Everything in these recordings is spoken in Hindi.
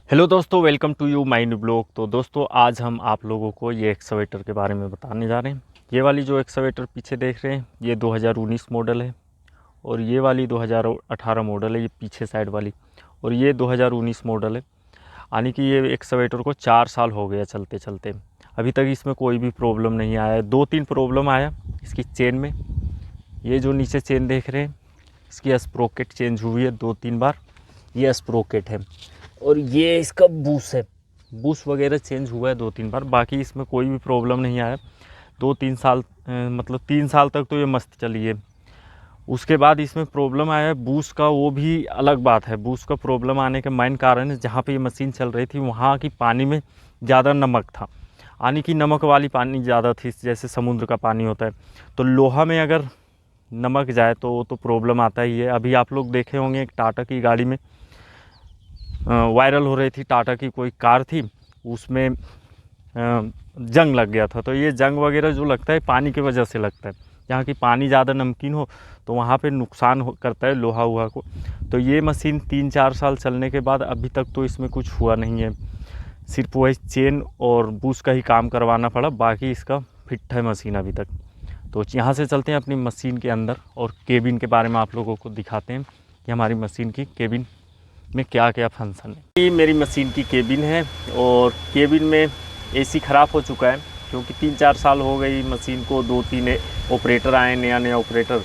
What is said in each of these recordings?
हेलो दोस्तों, welcome to you my new blog. तो दोस्तों, आज हम आप लोगों को ये एक्सकवेटर के बारे में बताने जा रहे हैं। ये वाली जो एक्सकवेटर पीछे देख रहे हैं, ये 2019 मॉडल है। और ये वाली 2018 मॉडल है, ये पीछे साइड वाली। और ये 2019 मॉडल है। यानी कि ये एक्सकवेटर को 4 साल हो गया चलते चलते। अभी तक इसमें कोई भी प्रॉब्लम नहीं आया है। 2-3 प्रॉब्लम आया इसकी चेन में। ये जो नीचे चेन देख रहे हैं, इसकी स्प्रोकेट चेंज हुई है 2-3 बार। ये स्प्रोकेट है। और ये इसका बूस है, बूस वगैरह चेंज हुआ है 2-3 बार। बाकी इसमें कोई भी प्रॉब्लम नहीं आया। 2-3 साल मतलब 3 साल तक तो ये मस्त चली है। उसके बाद इसमें प्रॉब्लम आया है बूस का, वो भी अलग बात है। बूस का प्रॉब्लम आने के मेन कारण है, जहाँ पे ये मशीन चल रही थी वहाँ की पानी में ज़्यादा नमक था। यानी कि नमक वाली पानी ज़्यादा थी, जैसे समुद्र का पानी होता है। तो लोहा में अगर नमक जाए तो प्रॉब्लम आता ही है। अभी आप लोग देखे होंगे एक टाटा की गाड़ी में वायरल हो रही थी, टाटा की कोई कार थी, उसमें जंग लग गया था। तो ये जंग वगैरह जो लगता है पानी की वजह से लगता है। जहाँ की पानी ज़्यादा नमकीन हो तो वहाँ पे नुकसान करता है लोहा हुआ को। तो ये मशीन 3-4 साल चलने के बाद अभी तक तो इसमें कुछ हुआ नहीं है। सिर्फ वही चेन और बूस का ही काम करवाना पड़ा, बाकी इसका फिट है मशीन अभी तक। तो यहाँ से चलते हैं अपनी मशीन के अंदर और केबिन के बारे में आप लोगों को दिखाते हैं कि हमारी मशीन की केबिन में क्या क्या फंक्शन है। ये मेरी मशीन की केबिन है और केबिन में एसी ख़राब हो चुका है, क्योंकि 3-4 साल हो गई मशीन को। 2-3 ऑपरेटर आए, नया ऑपरेटर।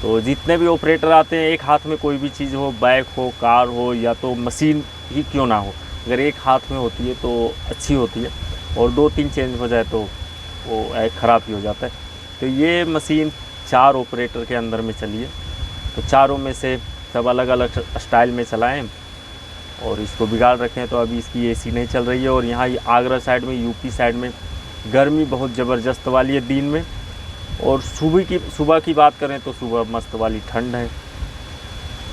तो जितने भी ऑपरेटर आते हैं, एक हाथ में कोई भी चीज़ हो, बाइक हो, कार हो, या तो मशीन ही क्यों ना हो, अगर एक हाथ में होती है तो अच्छी होती है। और 2-3 चेंज हो जाए तो वो ख़राब ही हो जाता है। तो ये मशीन 4 ऑपरेटर के अंदर में चली है। तो चारों में से सब अलग अलग स्टाइल में चलाएं और इसको बिगाड़ रखें। तो अभी इसकी एसी नहीं चल रही है। और यहाँ आगरा साइड में, यूपी साइड में गर्मी बहुत ज़बरदस्त वाली है दिन में। और सुबह की बात करें तो सुबह मस्त वाली ठंड है।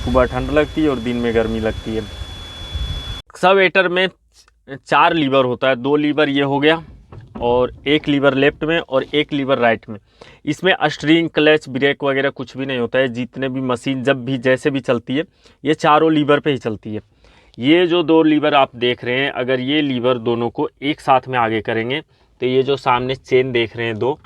सुबह ठंड लगती है और दिन में गर्मी लगती है। एक्सकवेटर में 4 लीवर होता है। 2 लीवर ये हो गया और 1 लीवर लेफ्ट में और 1 लीवर राइट में। इसमें स्टीयरिंग, क्लच, ब्रेक वगैरह कुछ भी नहीं होता है। जितने भी मशीन जब भी जैसे भी चलती है, ये चारों लीवर पे ही चलती है। ये जो 2 लीवर आप देख रहे हैं, अगर ये लीवर दोनों को एक साथ में आगे करेंगे तो ये जो सामने चेन देख रहे हैं 2,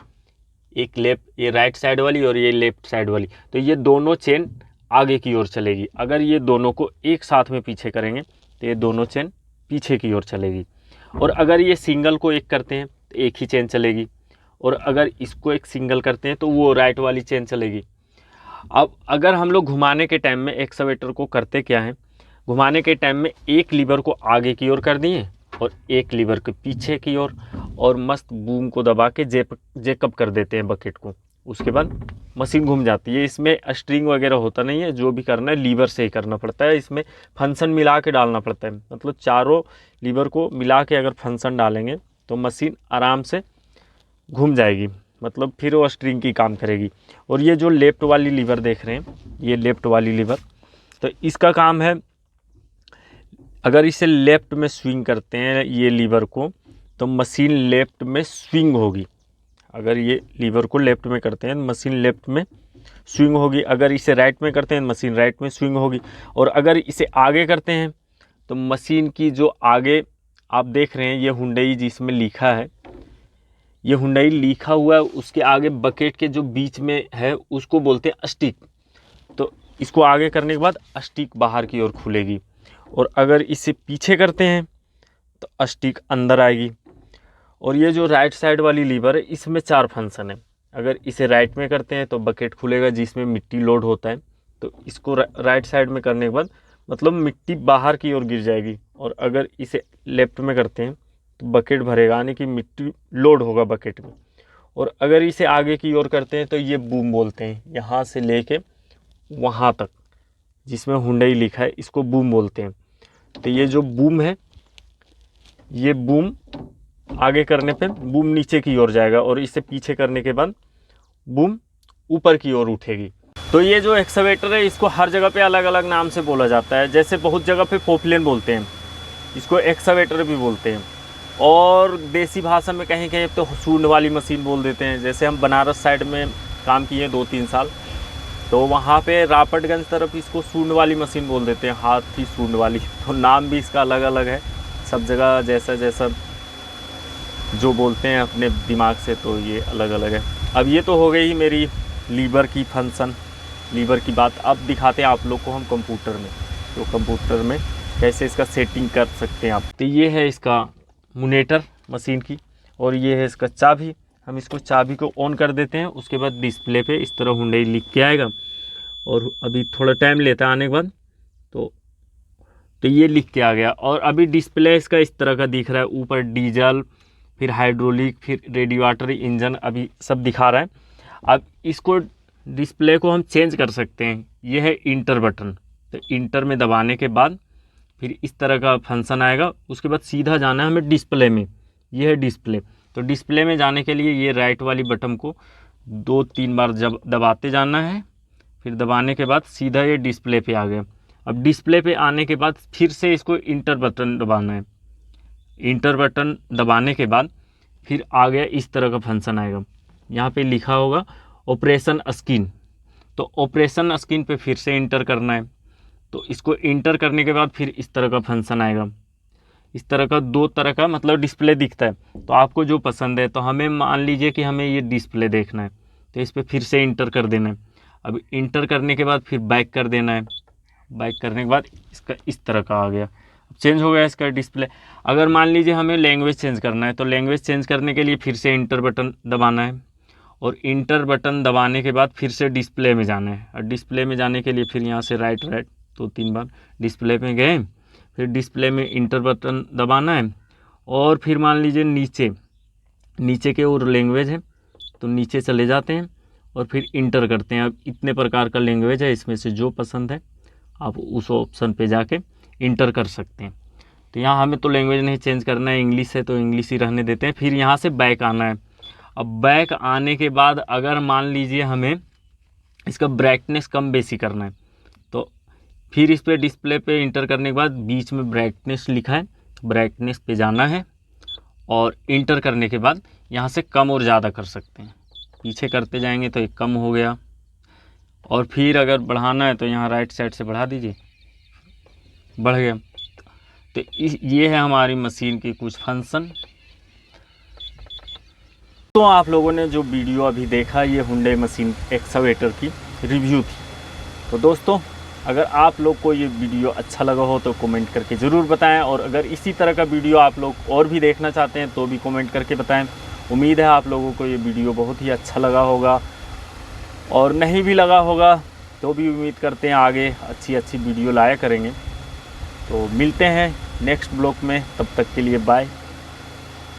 एक लेफ्ट, ये राइट साइड वाली और ये लेफ्ट साइड वाली, तो ये दोनों चेन आगे की ओर चलेगी। अगर ये दोनों को एक साथ में पीछे करेंगे तो ये दोनों चेन पीछे की ओर चलेगी। और अगर ये सिंगल को एक करते हैं तो एक ही चेन चलेगी। और अगर इसको एक सिंगल करते हैं तो वो राइट वाली चेन चलेगी। अब अगर हम लोग घुमाने के टाइम में एक्सकवेटर को करते क्या है, घुमाने के टाइम में एक लीवर को आगे की ओर कर दिए और एक लीवर के पीछे की ओर, और मस्त बूम को दबा के जेकअप कर देते हैं बकेट को। उसके बाद मशीन घूम जाती है। इसमें स्ट्रिंग वगैरह होता नहीं है, जो भी करना है लीवर से ही करना पड़ता है। इसमें फंक्शन मिला के डालना पड़ता है, मतलब चारों लीवर को मिला के अगर फंक्शन डालेंगे तो मशीन आराम से घूम जाएगी, मतलब फिर वो स्ट्रिंग की काम करेगी। और ये जो लेफ्ट वाली लीवर देख रहे हैं, ये लेफ्ट वाली लीवर, तो इसका काम है, अगर इसे लेफ्ट में स्विंग करते हैं ये लीवर को, तो मशीन लेफ्ट में स्विंग होगी। अगर ये लीवर को लेफ्ट में करते हैं मशीन लेफ्ट में स्विंग होगी। अगर इसे राइट में करते हैं मशीन राइट में स्विंग होगी। और अगर इसे आगे करते हैं तो मशीन की जो आगे आप देख रहे हैं, ये हुंडई जिसमें लिखा है, ये हुंडई लिखा हुआ है, उसके आगे बकेट के जो बीच में है उसको बोलते हैं स्टिक। तो इसको आगे करने के बाद स्टिक बाहर की ओर खुलेगी। और अगर इसे पीछे करते हैं तो स्टिक अंदर आएगी। और ये जो राइट साइड वाली लीवर है, इसमें 4 फंक्शन है। अगर इसे राइट में करते हैं तो बकेट खुलेगा जिसमें मिट्टी लोड होता है। तो इसको राइट साइड में करने के बाद मतलब मिट्टी बाहर की ओर गिर जाएगी। और अगर इसे लेफ्ट में करते हैं तो बकेट भरेगा, यानी कि मिट्टी लोड होगा बकेट में। और अगर इसे आगे की ओर करते हैं तो ये बूम बोलते हैं, यहाँ से लेके वहाँ तक जिसमें हुंडई लिखा है इसको बूम बोलते हैं। तो ये जो बूम है, ये बूम आगे करने पे बूम नीचे की ओर जाएगा और इसे पीछे करने के बाद बूम ऊपर की ओर उठेगी। तो ये जो एक्सकवेटर है, इसको हर जगह पे अलग अलग नाम से बोला जाता है। जैसे बहुत जगह पे पोपलेन बोलते हैं, इसको एक्सकवेटर भी बोलते हैं। और देसी भाषा में कहीं कहीं तो सूंड वाली मशीन बोल देते हैं। जैसे हम बनारस साइड में काम किए 2-3 साल, तो वहाँ पे रापटगंज तरफ इसको सूंड वाली मशीन बोल देते हैं, हाथी सूंड वाली। तो नाम भी इसका अलग अलग है, सब जगह जैसा जैसा जो बोलते हैं अपने दिमाग से, तो ये अलग अलग है। अब ये तो हो गई मेरी लीवर की फंक्शन, लीवर की बात। अब दिखाते हैं आप लोग को हम कंप्यूटर में, तो कंप्यूटर में कैसे इसका सेटिंग कर सकते हैं आप। तो ये है इसका मोनीटर मशीन की, और ये है इसका चाबी। हम इसको चाबी को ऑन कर देते हैं, उसके बाद डिस्प्ले पे इस तरह हुंडई लिख के आएगा, और अभी थोड़ा टाइम लेता है आने के बाद। तो ये लिख के आ गया, और अभी डिस्प्ले इसका इस तरह का दिख रहा है। ऊपर डीजल, फिर हाइड्रोलिक, फिर रेडिएटर, इंजन, अभी सब दिखा रहा है। अब इसको डिस्प्ले को हम चेंज कर सकते हैं। ये है इंटर बटन, तो इंटर में दबाने के बाद फिर इस तरह का फंक्शन आएगा। उसके बाद सीधा जाना है हमें डिस्प्ले में, ये है डिस्प्ले। तो डिस्प्ले में जाने के लिए ये राइट वाली बटन को 2-3 बार जब दबाते जाना है, फिर दबाने के बाद सीधा ये डिस्प्ले पे आ गया। अब डिस्प्ले पे आने के बाद फिर से इसको इंटर बटन दबाना है। इंटर बटन दबाने के बाद फिर आ गया इस तरह का फंक्शन आएगा। यहाँ पे लिखा होगा ऑपरेशन स्क्रीन, तो ऑपरेशन स्क्रीन पे फिर से इंटर करना है। तो इसको इंटर करने के बाद फिर इस तरह का फंक्शन आएगा। इस तरह का 2 तरह का मतलब डिस्प्ले दिखता है, तो आपको जो पसंद है। तो हमें मान लीजिए कि हमें ये डिस्प्ले देखना है, तो इस पर फिर से इंटर कर देना है। अब इंटर करने के बाद फिर बैक कर देना है। बैक करने के बाद इसका इस तरह का आ गया, अब चेंज हो गया इसका डिस्प्ले। अगर मान लीजिए हमें लैंग्वेज चेंज करना है, तो लैंग्वेज चेंज करने के लिए फिर से इंटर बटन दबाना है, और इंटर बटन दबाने के बाद फिर से डिस्प्ले में जाना है। और डिस्प्ले में जाने के लिए फिर यहाँ से राइट 2-3 बार डिस्प्ले में गए, फिर डिस्प्ले में इंटर बटन दबाना है, और फिर मान लीजिए नीचे के और लैंग्वेज है, तो नीचे चले जाते हैं और फिर इंटर करते हैं। अब इतने प्रकार का लैंग्वेज है, इसमें से जो पसंद है आप उस ऑप्शन पे जाके इंटर कर सकते हैं। तो यहाँ हमें तो लैंग्वेज नहीं चेंज करना है, इंग्लिश है तो इंग्लिश ही रहने देते हैं। फिर यहाँ से बैक आना है। अब बैक आने के बाद अगर मान लीजिए हमें इसका ब्राइटनेस कम बेसी करना है, तो फिर इस पे डिस्प्ले पे इंटर करने के बाद बीच में ब्राइटनेस लिखा है, ब्राइटनेस पे जाना है, और इंटर करने के बाद यहाँ से कम और ज़्यादा कर सकते हैं। पीछे करते जाएंगे तो एक कम हो गया, और फिर अगर बढ़ाना है तो यहाँ राइट साइड से बढ़ा दीजिए, बढ़ गया। तो ये है हमारी मशीन की कुछ फंक्शन। तो आप लोगों ने जो वीडियो अभी देखा, ये हुंडई मशीन एक्सकवेटर की रिव्यू थी। तो दोस्तों, अगर आप लोग को ये वीडियो अच्छा लगा हो तो कमेंट करके ज़रूर बताएं, और अगर इसी तरह का वीडियो आप लोग और भी देखना चाहते हैं तो भी कमेंट करके बताएं। उम्मीद है आप लोगों को ये वीडियो बहुत ही अच्छा लगा होगा, और नहीं भी लगा होगा तो भी उम्मीद करते हैं आगे अच्छी वीडियो लाया करेंगे। तो मिलते हैं नेक्स्ट ब्लॉग में, तब तक के लिए बाय।